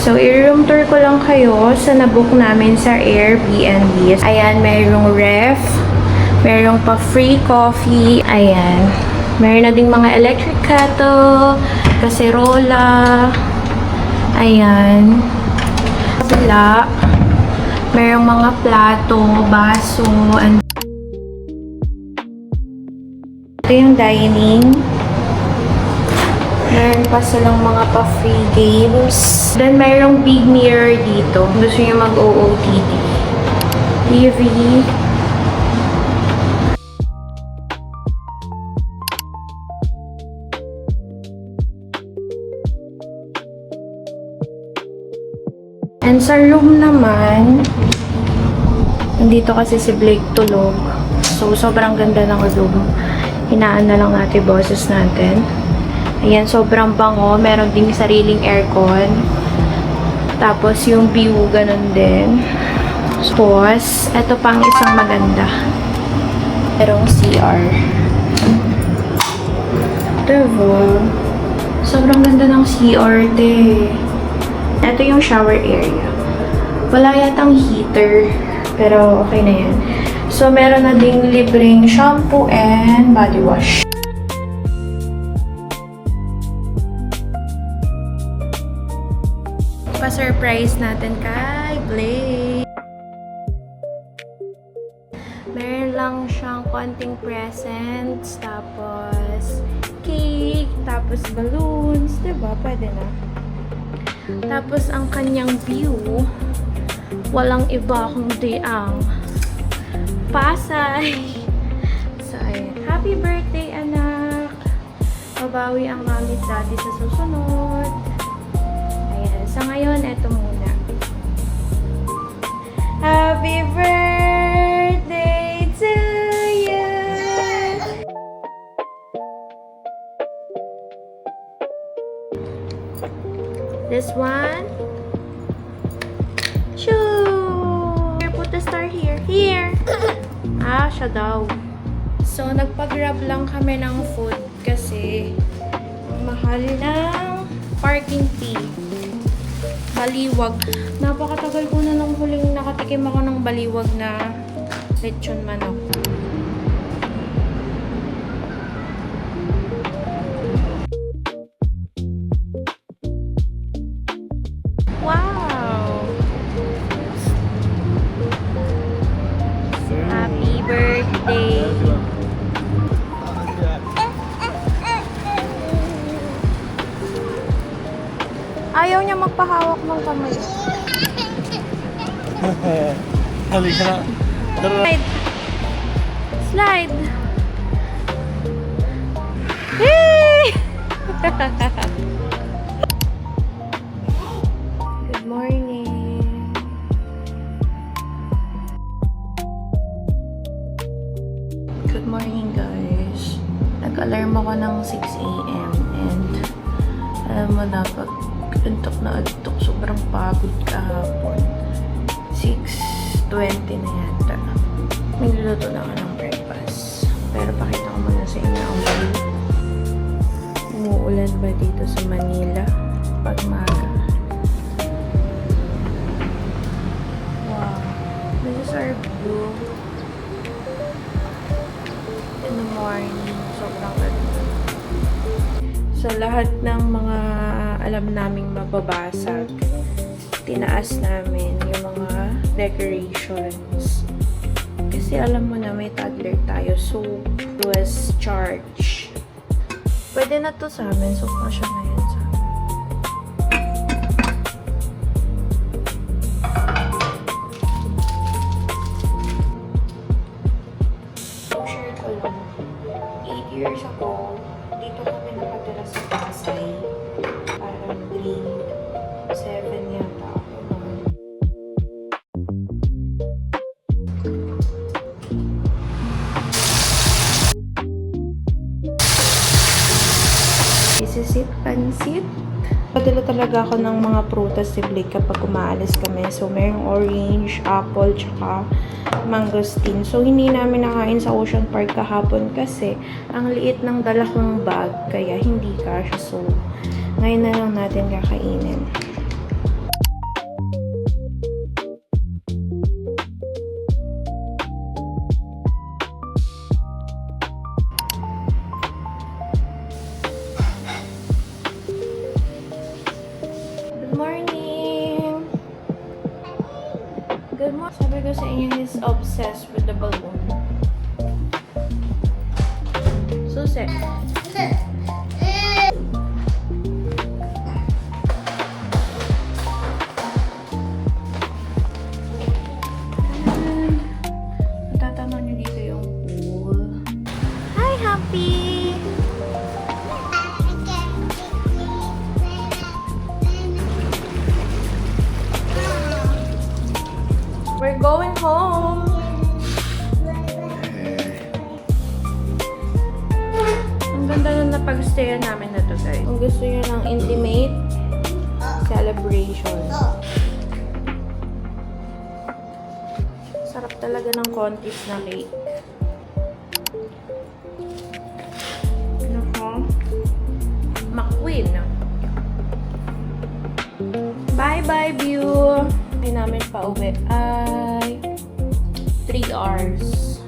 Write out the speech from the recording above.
So, i-room tour ko lang kayo sa nabook namin sa Airbnb. Ayan, mayroong ref. Mayroong pa free coffee. Ayan. Mayroon na ding mga electric kettle, kaserola. Ayan. Kabila. Mayroong mga plato, baso, and ito yung dining. Meron pa silang mga pa-free games. Then, mayroong big mirror dito. Gusto nyo mag-OOTD. TV. And sa room naman, nandito kasi si Blake tulog. So, sobrang ganda ng room. Hinaan na lang natin boses natin. Ayan, sobrang bango. Meron ding sariling aircon. Tapos, yung view, ganun din. Tapos, ito pang isang maganda. Merong CR. Diba? Sobrang ganda ng CR, te. Ito yung shower area. Wala yatang heater. Pero, okay na yan. So, meron na ding libreng shampoo and body wash. Pa-surprise natin kay Blake. Meron lang siyang konting presents, tapos cake, tapos balloons, diba? Pwede na. Tapos ang kanyang view, walang iba kundi ang Pasay. So, ayan. Happy birthday, anak! Mabawi ang mami at daddy sa susunod. Sa ngayon, eto muna. Happy birthday to you! This one. Shoo! Here, put the star here. Here! Ah, siya daw. So, nagpag-grab lang kami ng food kasi ang mahal ng parking fee. Baliwag. Napakatagal ko na lang huling nakatikim ako ng baliwag na lechon manok. Wow! Happy birthday! Ayaw niya magpahawak ng kamay. Slide! Slide! Hey! Good morning! Good morning, guys. Nag-alarm ako ng 6 AM and alam mo na, pag antok na antok, sobrang pagod kahapon. 6:20 na yata. Nagluluto na ako ng breakfast. Pero pakita ko muna sa inyo ang view. Umuulan ba dito sa Manila pag maga? Wow. This is our view in the morning. Sobrang ganda. So, lahat ng mga alam naming mababasag, tinaas namin yung mga decorations. Kasi alam mo na may toddler tayo, so it was charged. Pwede na to sa amin, so kasya na yan sa amin. Share ko lang, 8 years ago, dito kami nakatira sa Pasay. Parang grade 7 yata ako noon. Isisip, pansit. Padala talaga ako ng mga prutas si Blake kapag umaalis kami. So, mayroong orange, apple, tsaka mangosteen. So, hindi namin nakain sa Ocean Park kahapon kasi ang liit ng dala kong bag, kaya hindi kasya. So, ngayon na lang natin kakainin. Sabi ko sa inyo, he's obsessed with the balloon. Susi. Tatanong nyo dito yung pool. Hi, Happy! We're going home! Ang ganda na napag-stayan namin na to, guys. Kung gusto nyo ng intimate celebration. Sarap talaga ng kontis na cake. Nako. McQueen. Bye-bye, view! Ay namin pa uwi ay 3 hours.